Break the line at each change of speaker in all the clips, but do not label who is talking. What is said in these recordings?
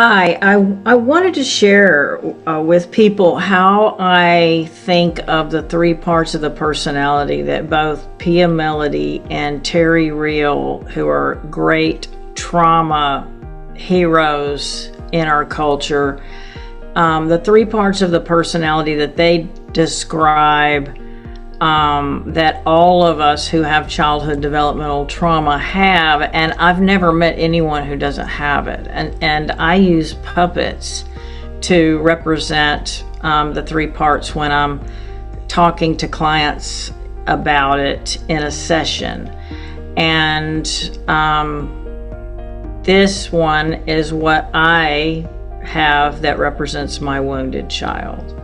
Hi, I wanted to share with people how I think of the three parts of the personality that both Pia Melody and Terry Real, who are great trauma heroes in our culture, the three parts of the personality that they describe that all of us who have childhood developmental trauma have, and I've never met anyone who doesn't have it. And I use puppets to represent the three parts when I'm talking to clients about it in a session. And this one is what I have that represents my wounded child.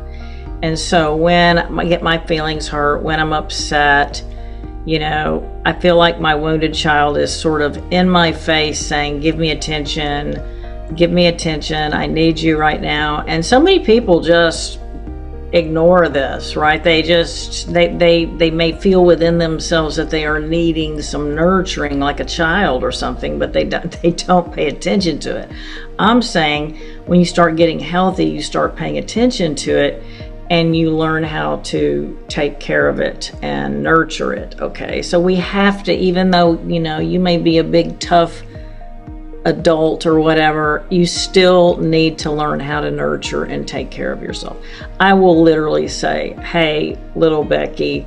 And so when I get my feelings hurt, when I'm upset, I feel like my wounded child is sort of in my face saying, give me attention, I need you right now. And so many people just ignore this, right? They may feel within themselves that they are needing some nurturing like a child or something, but they don't pay attention to it. I'm saying when you start getting healthy, you start paying attention to it, and you learn how to take care of it and nurture it, okay? So we have to, even though, you may be a big, tough adult or whatever, you still need to learn how to nurture and take care of yourself. I will literally say, hey, little Becky,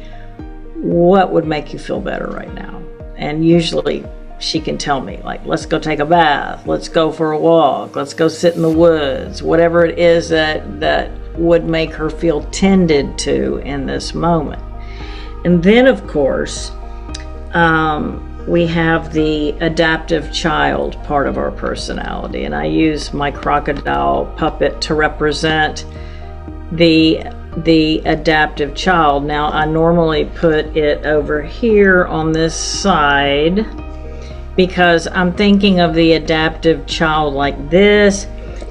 what would make you feel better right now? And usually she can tell me, like, let's go take a bath, let's go for a walk, let's go sit in the woods, whatever it is that would make her feel tended to in this moment. And then, of course, we have the adaptive child part of our personality, and I use my crocodile puppet to represent the adaptive child. Now, I normally put it over here on this side because I'm thinking of the adaptive child like this.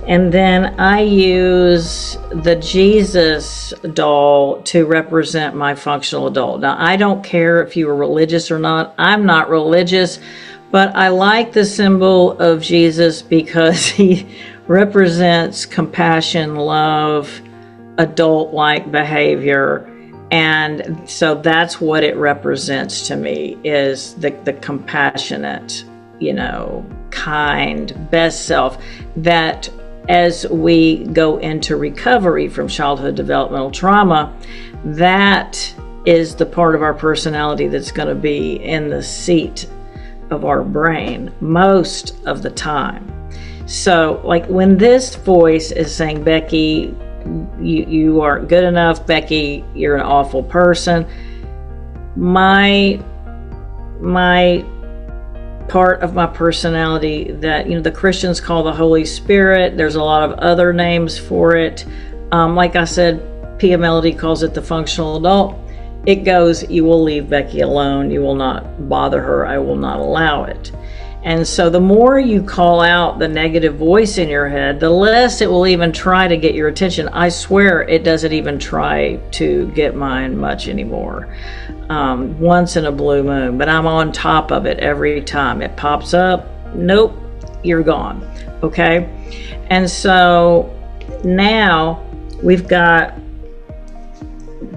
And then I use the Jesus doll to represent my functional adult. Now, I don't care if you are religious or not. I'm not religious, but I like the symbol of Jesus because he represents compassion, love, adult-like behavior. And so that's what it represents to me, is the compassionate, kind, best self that as we go into recovery from childhood developmental trauma, that is the part of our personality that's going to be in the seat of our brain most of the time. So, like when this voice is saying, Becky, you aren't good enough, Becky, you're an awful person, my part of my personality that the Christians call the Holy Spirit. There's a lot of other names for it. Like I said, Pia Melody calls it the functional adult. It goes, you will leave Becky alone. You will not bother her. I will not allow it. And so the more you call out the negative voice in your head, the less it will even try to get your attention. I swear it doesn't even try to get mine much anymore. Once in a blue moon, but I'm on top of it every time it pops up. Nope, you're gone. Okay. And so now we've got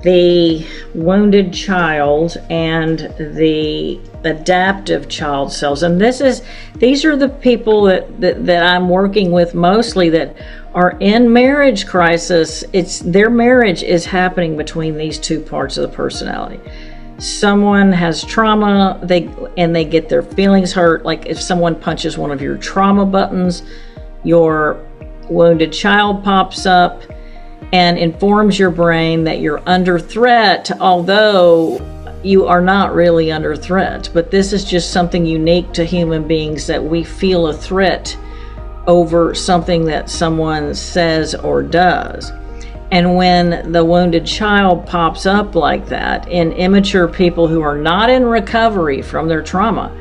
the wounded child and the adaptive child cells, and these are the people that I'm working with mostly that are in marriage crisis. Their marriage is happening between these two parts of the personality. Someone has trauma, they get their feelings hurt. Like if someone punches one of your trauma buttons, your wounded child pops up and informs your brain that you're under threat, although you are not really under threat. But this is just something unique to human beings, that we feel a threat over something that someone says or does. And when the wounded child pops up like that in immature people who are not in recovery from their trauma,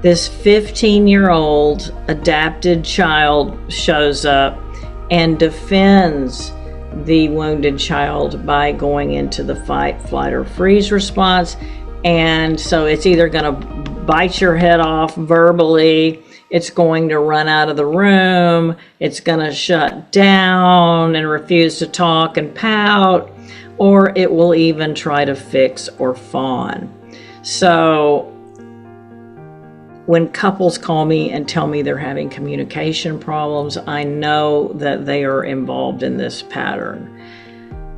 this 15-year-old adapted child shows up and defends the wounded child by going into the fight, flight, or freeze response. And so it's either going to bite your head off verbally, it's going to run out of the room, it's going to shut down and refuse to talk and pout, or it will even try to fix or fawn. So when couples call me and tell me they're having communication problems, I know that they are involved in this pattern.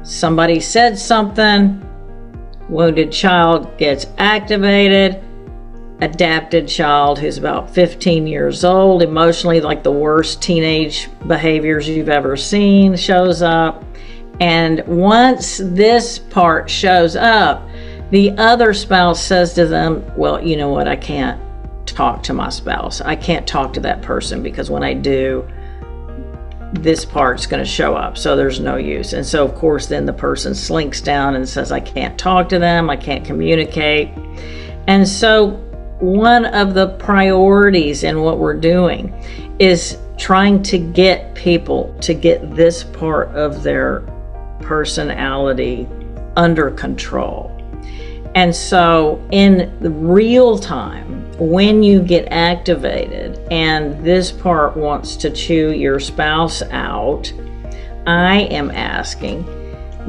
Somebody said something, wounded child gets activated, adapted child who's about 15 years old, emotionally like the worst teenage behaviors you've ever seen, shows up. And once this part shows up, the other spouse says to them, well, you know what, I can't talk to my spouse. I can't talk to that person because when I do, this part's going to show up, so there's no use. And so of course then the person slinks down and says, I can't talk to them, I can't communicate. And so one of the priorities in what we're doing is trying to get people to get this part of their personality under control. And so in real time, when you get activated and this part wants to chew your spouse out, I am asking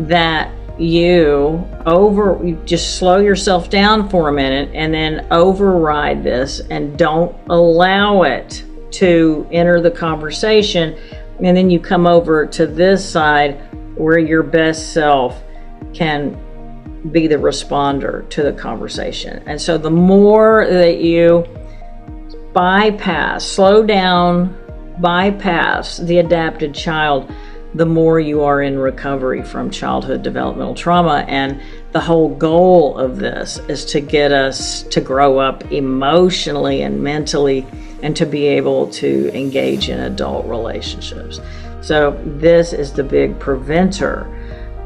that you just slow yourself down for a minute and then override this and don't allow it to enter the conversation. And then you come over to this side where your best self can be the responder to the conversation. And so the more that you slow down, bypass the adapted child, the more you are in recovery from childhood developmental trauma. And the whole goal of this is to get us to grow up emotionally and mentally and to be able to engage in adult relationships. So this is the big preventer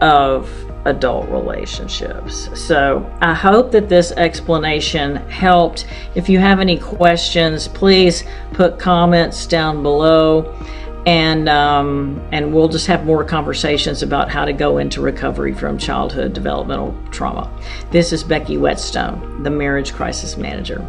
of adult relationships. So I hope that this explanation helped. If you have any questions, please put comments down below, and we'll just have more conversations about how to go into recovery from childhood developmental trauma. This is Becky Whetstone, the Marriage Crisis Manager.